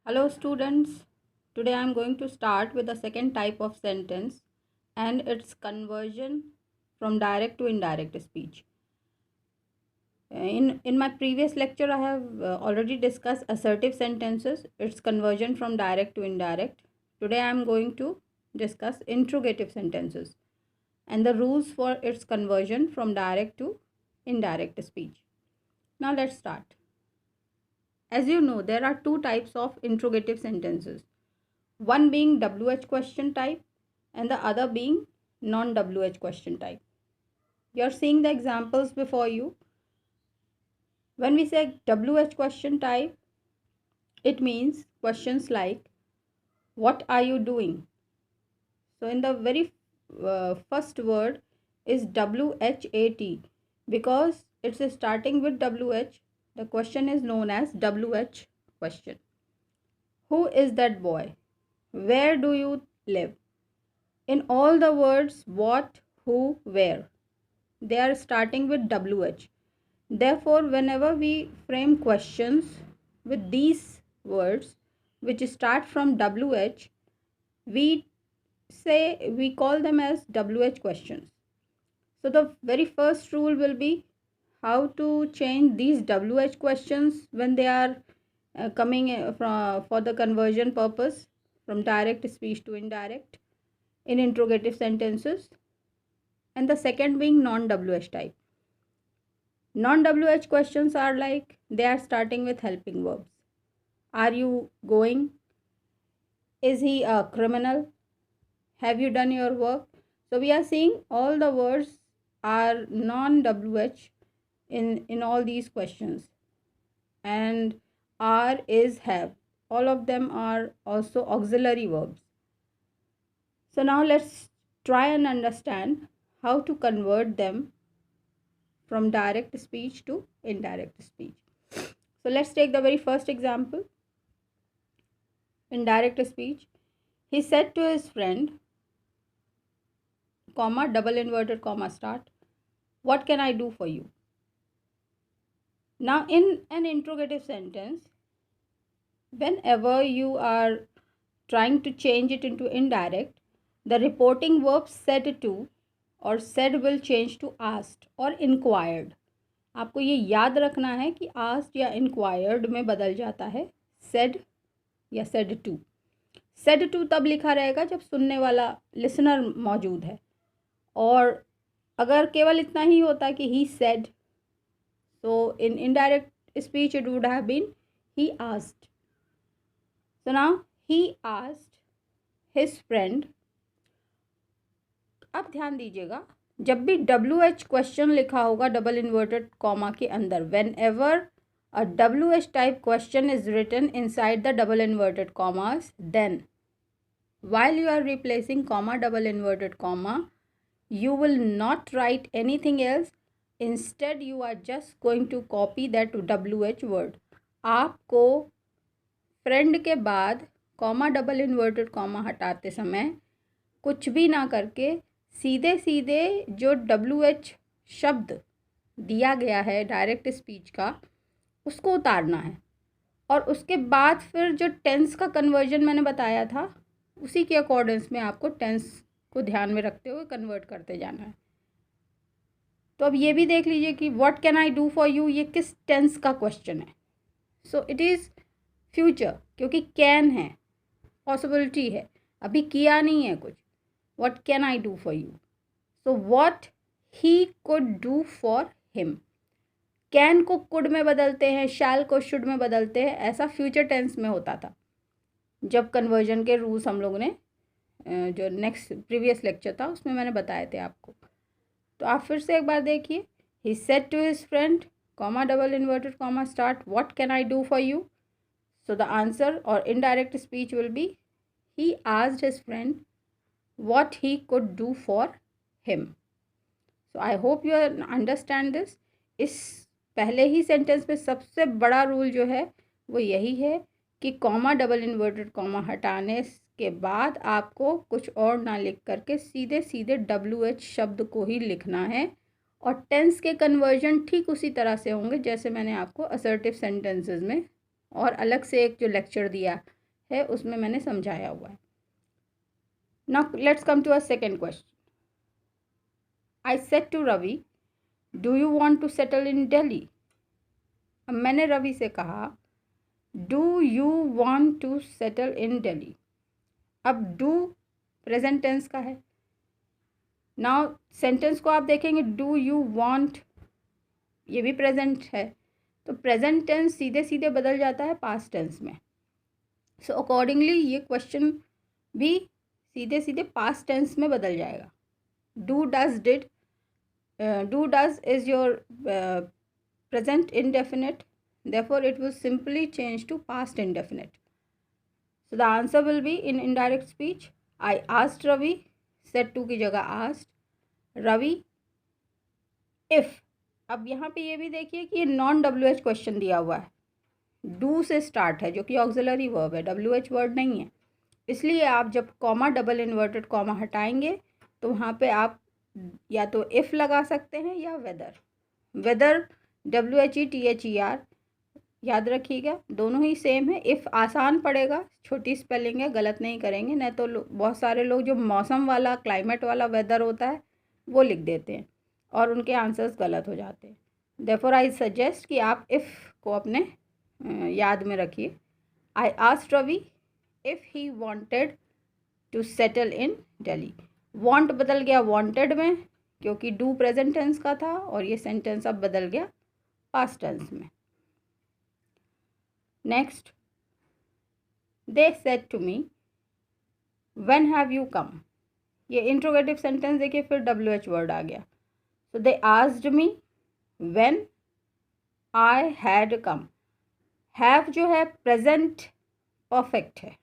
Hello students, today I am going to start with the second type of sentence and its conversion from direct to indirect speech. In my previous lecture I have already discussed assertive sentences, its conversion from direct to indirect. Today I am going to discuss interrogative sentences and the rules for its conversion from direct to indirect speech. Now let's start. As you know, there are two types of interrogative sentences. One being WH question type and the other being non-WH question type. You are seeing the examples before you. When we say WH question type, it means questions like, what are you doing? So in the very first word is WHAT, because it's starting with WH. The question is known as WH question. Who is that boy? Where do you live? In all the words what, who, where, they are starting with WH. Therefore, whenever we frame questions with these words which start from WH, we call them as WH questions. So the very first rule will be how to change these WH questions when they are coming for the conversion purpose from direct speech to indirect in interrogative sentences, and the second being non-WH type. Non-WH questions are like, they are starting with helping verbs. Are you going? Is he a criminal? Have you done your work? So we are seeing all the words are non-WH in all these questions. And are, is, have, all of them are also auxiliary verbs. So now let's try and understand how to convert them from direct speech to indirect speech. So let's take the very first example. In direct speech, he said to his friend, comma, double inverted comma start, what can I do for you? Now in an interrogative sentence, whenever you are trying to change it into indirect, the reporting verb said to और said will change to asked और inquired. आपको ये याद रखना है कि asked या inquired में बदल जाता है said या said to. said to तब लिखा रहेगा जब सुनने वाला लिसनर मौजूद है, और अगर केवल इतना ही होता कि he said, so in indirect speech it would have been he asked. So now he asked his friend. अब ध्यान दीजिएगा, जब भी WH क्वेश्चन लिखा होगा डबल इन्वर्टेड कॉमा के अंदर, when ever a WH type question is written inside the double inverted commas, then while you are replacing comma double inverted comma, you will not write anything else. Instead you are just going to copy that WH word. आपको friend के बाद comma double inverted comma हटाते समय कुछ भी ना करके सीधे सीधे जो WH शब्द दिया गया है डायरेक्ट स्पीच का, उसको उतारना है, और उसके बाद फिर जो टेंस का कन्वर्जन मैंने बताया था उसी के अकॉर्डेंस में आपको टेंस को ध्यान में रखते हुए कन्वर्ट करते जाना है. तो अब ये भी देख लीजिए कि what can I do for you, ये किस टेंस का क्वेश्चन है. सो इट इज़ फ्यूचर, क्योंकि कैन है, पॉसिबिलिटी है, अभी किया नहीं है कुछ. What can I do for you, so what he could do for him. Can को कुड में बदलते हैं, शैल को शुड में बदलते हैं, ऐसा फ्यूचर टेंस में होता था जब कन्वर्जन के रूल्स हम लोगों ने जो नेक्स्ट प्रीवियस लेक्चर था उसमें मैंने बताए थे आपको. तो आप फिर से एक बार देखिए. He said to his friend, comma double inverted comma start, what can I do for you. So the answer और indirect speech will be he asked his friend what he could do for him. So I hope you understand this. इस पहले ही sentence में सबसे बड़ा rule जो है वो यही है कि कॉमा डबल इन्वर्टेड कॉमा हटाने के बाद आपको कुछ और ना लिख करके सीधे सीधे WH शब्द को ही लिखना है, और टेंस के कन्वर्जन ठीक उसी तरह से होंगे जैसे मैंने आपको असर्टिव सेंटेंसेस में और अलग से एक जो लेक्चर दिया है उसमें मैंने समझाया हुआ है। Now let's come to a second question. I said to Ravi, do you want to settle in Delhi? अब मैंने रवि से कहा, do you want to settle in Delhi. अब डू प्रेजेंट टेंस का है। नाउ सेंटेंस को आप देखेंगे, डू यू वांट, ये भी प्रेजेंट है, तो प्रेजेंट टेंस सीधे सीधे बदल जाता है पास्ट टेंस में। सो अकॉर्डिंगली ये क्वेश्चन भी सीधे सीधे पास्ट टेंस में बदल जाएगा। Do does did, do does is your present indefinite, therefore it will simply change to past indefinite. So the answer will be in indirect speech. I asked Ravi, said to की जगह asked Ravi if। अब यहाँ पे ये भी देखिए कि ये नॉन WH क्वेश्चन दिया हुआ है, डू से स्टार्ट है जो कि ऑक्सिलरी वर्ब है, WH वर्ड नहीं है। इसलिए आप जब कॉमा डबल इन्वर्टेड कॉमा हटाएंगे तो वहाँ पे आप या तो इफ़ लगा सकते हैं या वेदर। वेदर WHETHER याद रखिएगा, दोनों ही सेम है। इफ़ आसान पड़ेगा, छोटी स्पेलिंग है, गलत नहीं करेंगे, नहीं तो बहुत सारे लोग जो मौसम वाला क्लाइमेट वाला वेदर होता है वो लिख देते हैं और उनके आंसर्स गलत हो जाते हैं। देयरफॉर आई सजेस्ट कि आप इफ़ को अपने याद में रखिए। I asked Ravi if he wanted to settle in Delhi. Want बदल गया वांटेड में क्योंकि डू प्रेजेंट टेंस का था और ये सेंटेंस अब बदल गया पास्ट टेंस में। Next, they said to me when have you come. ये इंट्रोगेटिव सेंटेंस देखिए, फिर WH वर्ड आ गया। So they asked me when I had come. Have जो है प्रेजेंट परफेक्ट है,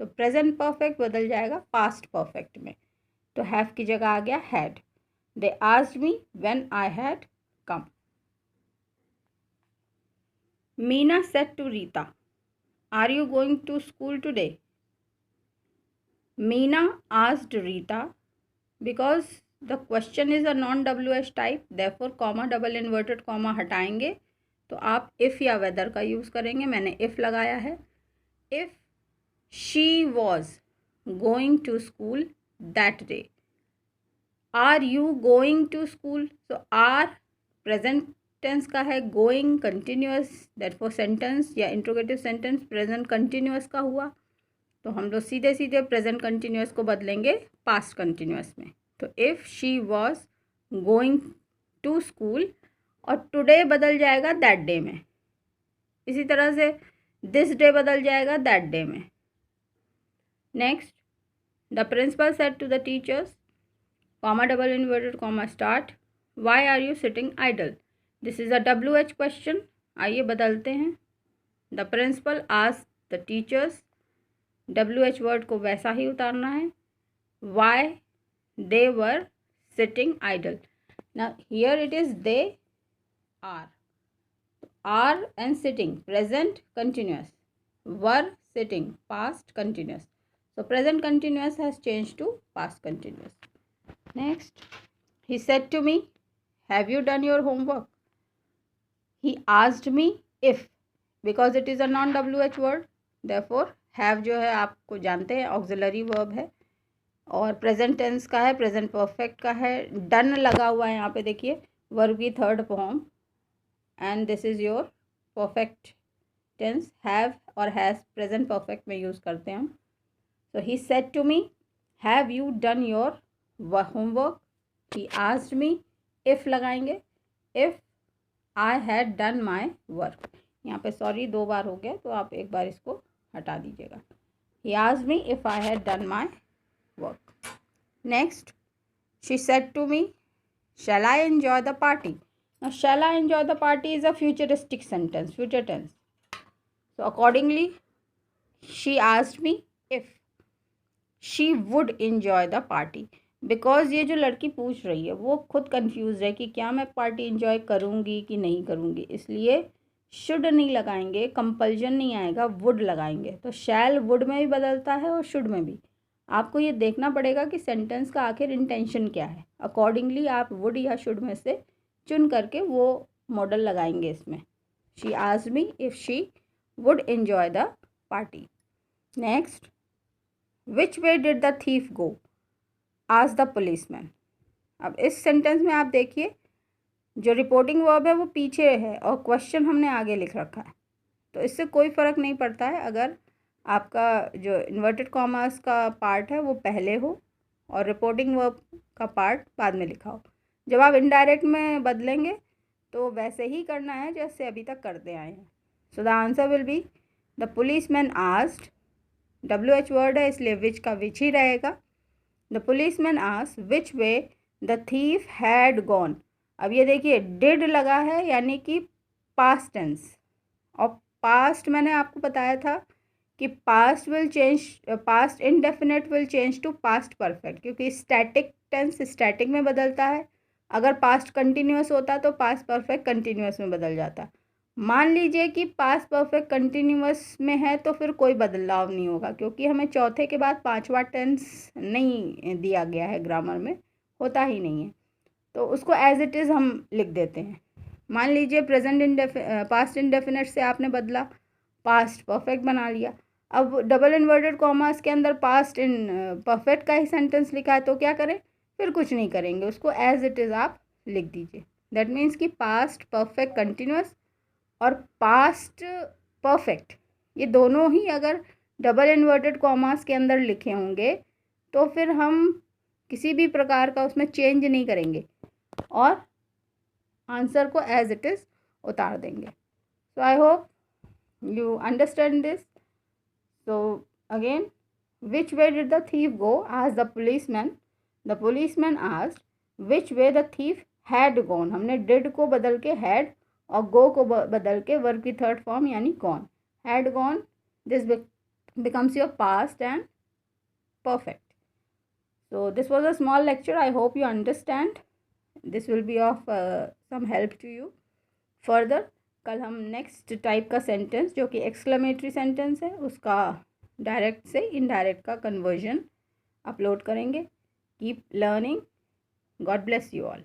तो प्रेजेंट परफेक्ट बदल जाएगा पास्ट परफेक्ट में, तो हैव की जगह आ गया had. They asked me when I had come. Meena said to Rita, are you going to school today? Meena asked Rita because the question is a non-WH type, therefore comma double inverted comma हटाएंगे तो आप if या whether का use करेंगे। मैंने if लगाया है। If she was going to school that day, are you going to school? So are present tense का है, going continuous, that for sentence या इंट्रोगेटिव सेंटेंस प्रेजेंट कंटिन्यूअस का हुआ, तो हम लोग सीधे सीधे प्रेजेंट कंटिन्यूअस को बदलेंगे पास्ट कंटिन्यूअस में। तो if she was going to school, और टुडे बदल जाएगा दैट डे में। इसी तरह से दिस डे बदल जाएगा दैट डे में। Next, the principal said to the teachers, comma double inverted comma start, why are you sitting idle. This is a WH question. आइए बदलते हैं। The principal asked the teachers, WH word को वैसा ही उतारना है। Why they were sitting idle. Now here it is they are and sitting present continuous, were sitting past continuous, so present continuous has changed to past continuous. Next, he said to me, have you done your homework? He asked me if, because it is a non-WH word, therefore have जो है आपको जानते हैं auxiliary verb है और present tense का है, present perfect का है, done लगा हुआ है यहाँ पे देखिए, verb की third form, and this is your perfect tense, have और has present perfect में use करते हैं हम। So he said to me, have you done your homework? He asked me, if लगाएंगे, if I had done my work। यहाँ पे sorry 2 बार हो गया तो आप एक बार इसको हटा दीजिएगा। He asked me if I had done my work. Next, she said to me, shall I enjoy the party? Now shall I enjoy the party is a futuristic sentence, future tense. So accordingly, she asked me if she would enjoy the party, because ये जो लड़की पूछ रही है वो खुद confuse है कि क्या मैं पार्टी एंजॉय करूँगी कि नहीं करूँगी, इसलिए शुड नहीं लगाएंगे, कंपल्जन नहीं आएगा, वुड लगाएंगे। तो शैल वुड में भी बदलता है और शुड में भी। आपको ये देखना पड़ेगा कि सेंटेंस का आखिर इंटेंशन क्या है, अकॉर्डिंगली आप वुड या शुड में से चुन करके वो मॉडल लगाएंगे इसमें। She asked me if she would enjoy the party. Next, which way did the thief go? asked the policeman. अब इस सेंटेंस में आप देखिए, जो रिपोर्टिंग वर्ब है वो पीछे है और क्वेश्चन हमने आगे लिख रखा है, तो इससे कोई फ़र्क नहीं पड़ता है अगर आपका जो इन्वर्टेड कॉमास का पार्ट है वो पहले हो और रिपोर्टिंग वर्ब का पार्ट बाद में लिखा हो। जब आप इनडायरेक्ट में बदलेंगे तो वैसे ही करना है जैसे अभी तक करते आए हैं। सो the answer will be the policeman asked, WH word है इसलिए विच का विच ही रहेगा। The policeman asked which way the thief had gone. अब ये देखिए डिड लगा है यानी कि पास्ट टेंस, और पास्ट मैंने आपको बताया था कि past will change, past indefinite will change to past perfect, क्योंकि स्टैटिक टेंस स्टैटिक में बदलता है। अगर पास्ट कंटिन्यूअस होता तो पास्ट परफेक्ट कंटिन्यूअस में बदल जाता। मान लीजिए कि पास्ट परफेक्ट कंटिन्यूअस में है तो फिर कोई बदलाव नहीं होगा, क्योंकि हमें चौथे के बाद पांचवा टेंस नहीं दिया गया है, ग्रामर में होता ही नहीं है, तो उसको एज इट इज़ हम लिख देते हैं। मान लीजिए पास्ट इनडेफिनेट से आपने बदला, पास्ट परफेक्ट बना लिया। अब डबल इन्वर्टेड कॉमास के अंदर पास्ट इन परफेक्ट का ही सेंटेंस लिखा है, तो क्या करें, फिर कुछ नहीं करेंगे, उसको एज इट इज़ आप लिख दीजिए। दैट मीन्स कि पास्ट परफेक्ट कंटिन्यूअस और पास्ट परफेक्ट ये दोनों ही अगर डबल इन्वर्टेड कॉमास के अंदर लिखे होंगे तो फिर हम किसी भी प्रकार का उसमें चेंज नहीं करेंगे और आंसर को एज इट इज़ उतार देंगे। So I hope you understand this. So again, which way did the thief go asked the policeman. The policeman asked which way the thief had gone. हमने did को बदल के had और गो को बदल के वर्ब की थर्ड फॉर्म यानी gone, had gone, this becomes your past and perfect. So this was a small lecture. I hope you understand. This will be of some help to you further. कल हम next type का sentence जो कि exclamatory sentence है उसका direct से indirect का conversion upload करेंगे। Keep learning. God bless you all.